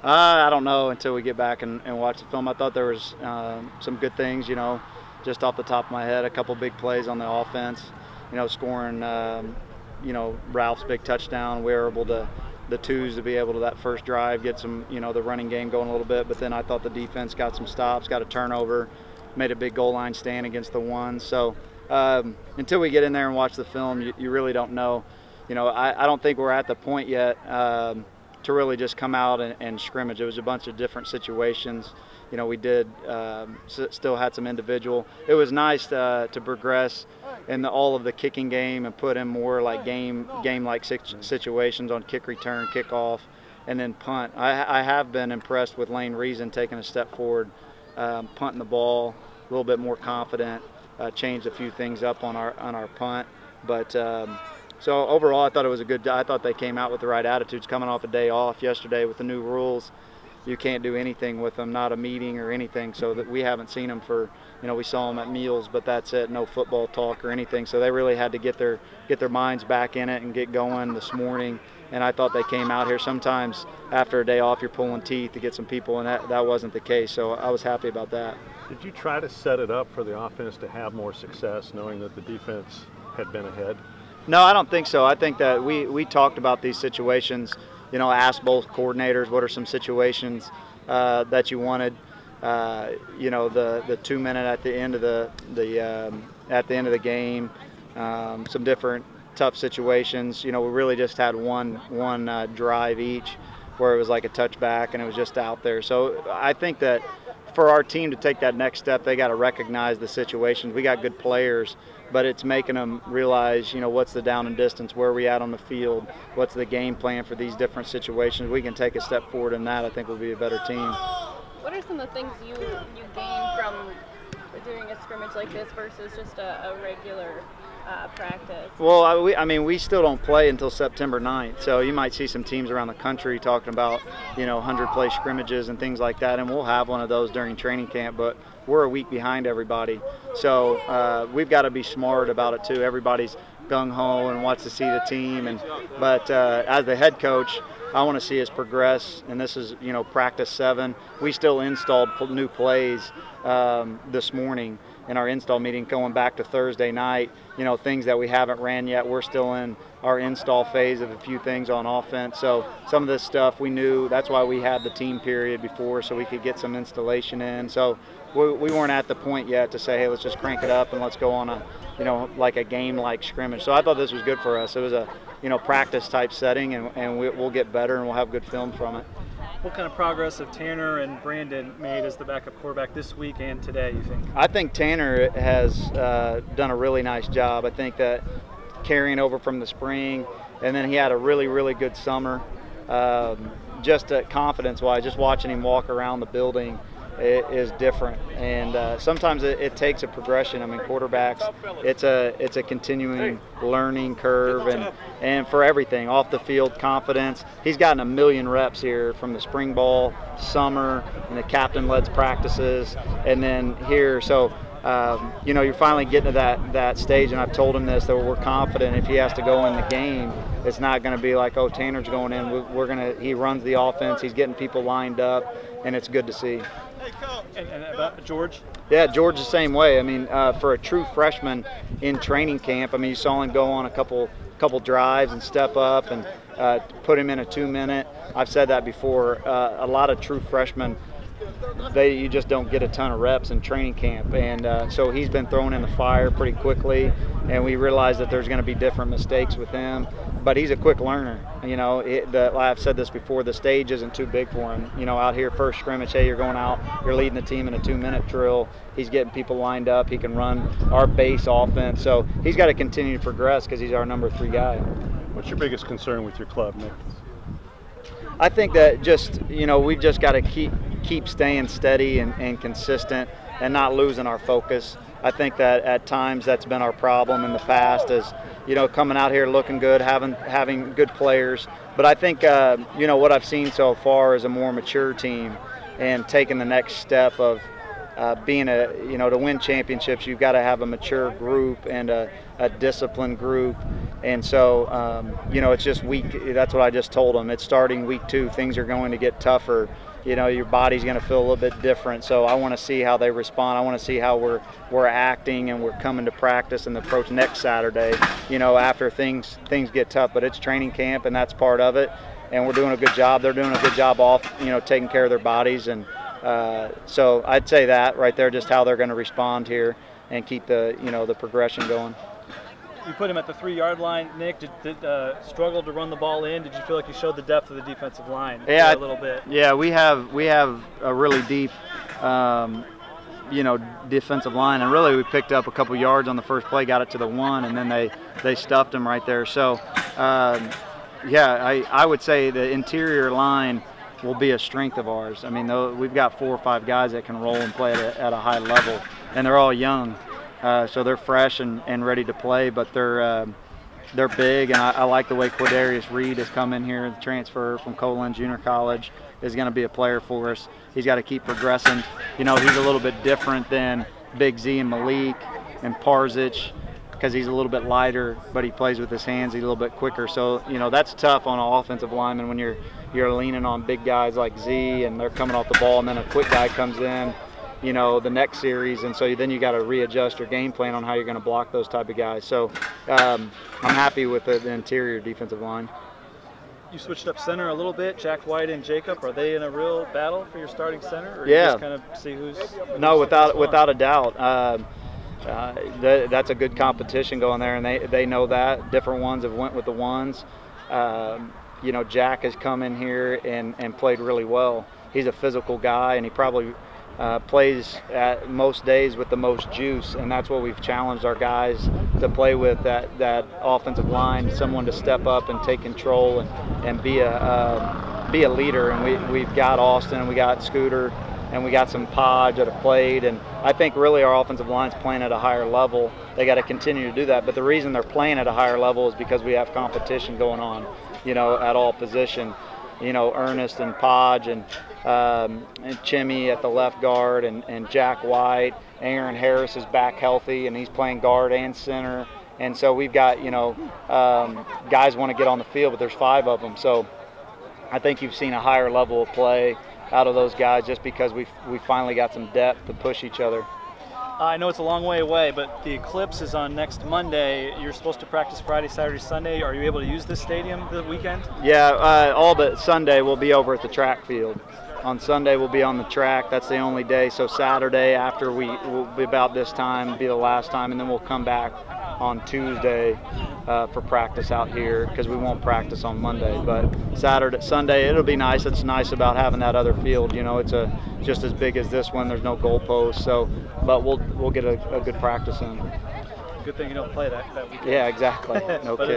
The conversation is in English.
I don't know until we get back and watch the film. I thought there was some good things, just off the top of my head, a couple big plays on the offense, scoring, Ralph's big touchdown. We were able to, the twos to be able to that first drive, get some, the running game going a little bit. But then I thought the defense got some stops, got a turnover, made a big goal line stand against the ones. So until we get in there and watch the film, you really don't know. I don't think we're at the point yet to really just come out and scrimmage. It was a bunch of different situations. We did still had some individual. It was nice to progress in all of the kicking game and put in more like game-like situations on kick return, kickoff, and then punt. I have been impressed with Lane Reason taking a step forward, punting the ball, a little bit more confident, changed a few things up on our punt, but. So overall, I thought it was I thought they came out with the right attitudes coming off a day off yesterday with the new rules. You can't do anything with them, not a meeting or anything, so that we haven't seen them for, we saw them at meals, but that's it, no football talk or anything. So they really had to get their minds back in it and get going this morning. And I thought they came out here. Sometimes after a day off, you're pulling teeth to get some people, and that wasn't the case. So I was happy about that. Did you try to set it up for the offense to have more success, knowing that the defense had been ahead? No, I don't think so. I think that we talked about these situations, asked both coordinators what are some situations that you wanted. The 2 minute at the end of the game, some different tough situations. We really just had one drive each where it was like a touchback and it was just out there. So I think that for our team to take that next step, they got to recognize the situations. We got good players, but it's making them realize, what's the down and distance, where are we at on the field, what's the game plan for these different situations. We can take a step forward in that. I think we'll be a better team. What are some of the things you gain from doing a scrimmage like this versus just a regular practice? Well, we still don't play until September 9th, so you might see some teams around the country talking about, 100-play scrimmages and things like that, and we'll have one of those during training camp, but we're a week behind everybody. So we've got to be smart about it too. Everybody's gung-ho and wants to see the team, but as the head coach, I want to see us progress, and this is, practice 7. We still installed new plays this morning in our install meeting going back to Thursday night, things that we haven't ran yet. We're still in our install phase of a few things on offense. So some of this stuff we knew, that's why we had the team period before, so we could get some installation in. So we weren't at the point yet to say, hey, let's just crank it up and let's go on a, like a game-like scrimmage. So I thought this was good for us. It was a, practice type setting, and we'll get better and we'll have good film from it. What kind of progress have Tanner and Brandon made as the backup quarterback this week and today, you think? I think Tanner has done a really nice job. I think that carrying over from the spring, and then he had a really, really good summer. Just confidence-wise, just watching him walk around the building is different, and sometimes it takes a progression. Quarterbacks, it's a continuing learning curve, and for everything off the field, confidence. He's gotten a million reps here from the spring ball, summer, and the captain-led practices, and then here. So you're finally getting to that stage, and I've told him this, that we're confident if he has to go in the game, it's not going to be like, oh, Tanner's going in. He runs the offense. He's getting people lined up, and it's good to see. And about George? Yeah, George the same way. For a true freshman in training camp, you saw him go on a couple drives and step up and put him in a 2 minute. I've said that before. A lot of true freshmen, you just don't get a ton of reps in training camp, and so he's been thrown in the fire pretty quickly, and we realize that there's going to be different mistakes with him, but he's a quick learner. I've said this before, the stage isn't too big for him. Out here first scrimmage, hey, you're going out, you're leading the team in a 2 minute drill, he's getting people lined up, he can run our base offense, so he's got to continue to progress because he's our number 3 guy. What's your biggest concern with your club, Nick? I think that we've just got to keep staying steady and consistent and not losing our focus. I think that at times that's been our problem in the past, is coming out here looking good, having good players. But I think what I've seen so far is a more mature team, and taking the next step of being to win championships, you've got to have a mature group and a disciplined group, And so, you know, it's just that's what I just told them. It's starting week 2. Things are going to get tougher. You know, your body's going to feel a little bit different. So I want to see how they respond. I want to see how we're acting and we're coming to practice and the approach next Saturday, you know, after things get tough. But it's training camp, and that's part of it. And we're doing a good job. They're doing a good job you know, taking care of their bodies. And so I'd say that right there, just how they're going to respond here and keep the, you know, the progression going. You put him at the 3-yard line, Nick. Did struggle to run the ball in? Did you feel like you showed the depth of the defensive line? Yeah, a little bit. Yeah, we have a really deep, you know, defensive line, and really we picked up a couple yards on the first play, got it to the 1, and then they stuffed him right there. So, yeah, I would say the interior line will be a strength of ours. I mean, we've got 4 or 5 guys that can roll and play at a high level, and they're all young. So they're fresh and ready to play, but they're big, and I like the way Quadarius Reed has come in here. The transfer from Colin Junior College is going to be a player for us. He's got to keep progressing. You know, he's a little bit different than Big Z and Malik and Parzic because he's a little bit lighter, but he plays with his hands. He's a little bit quicker. So, you know, that's tough on an offensive lineman when you're leaning on big guys like Z and they're coming off the ball, and then a quick guy comes in, you know, the next series, and so then you got to readjust your game plan on how you're going to block those type of guys. So I'm happy with the interior defensive line. You switched up center a little bit. Jack White and Jacob, are they in a real battle for your starting center? Or Yeah. You just kind of see who's No, without a doubt. That's a good competition going there, and they know that. Different ones have went with the ones. You know, Jack has come in here and played really well. He's a physical guy, and he probably plays at most days with the most juice, and that's what we've challenged our guys to play with, that offensive line, someone to step up and take control and be a leader. And we've got Austin, we got Scooter, and we got some Podge that have played, and I think really our offensive line's playing at a higher level. They got to continue to do that, but the reason they're playing at a higher level is because we have competition going on, you know, at all position. You know, Ernest and Podge and Chimmy at the left guard, and Jack White. Aaron Harris is back healthy, and he's playing guard and center. And so we've got, you know, guys want to get on the field, but there's 5 of them. So I think you've seen a higher level of play out of those guys just because we finally got some depth to push each other. I know it's a long way away, but the Eclipse is on next Monday. You're supposed to practice Friday, Saturday, Sunday. Are you able to use this stadium the weekend? Yeah, all but Sunday we'll be over at the track field. On Sunday we'll be on the track. That's the only day. So Saturday after we'll be about this time, be the last time, and then we'll come back on Tuesday for practice out here because we won't practice on Monday. But Sunday, it'll be nice. It's nice about having that other field. You know, it's just as big as this one. There's no goalposts, so but we'll get a good practice in. Good thing you don't play that weekend. Yeah, exactly. No kidding.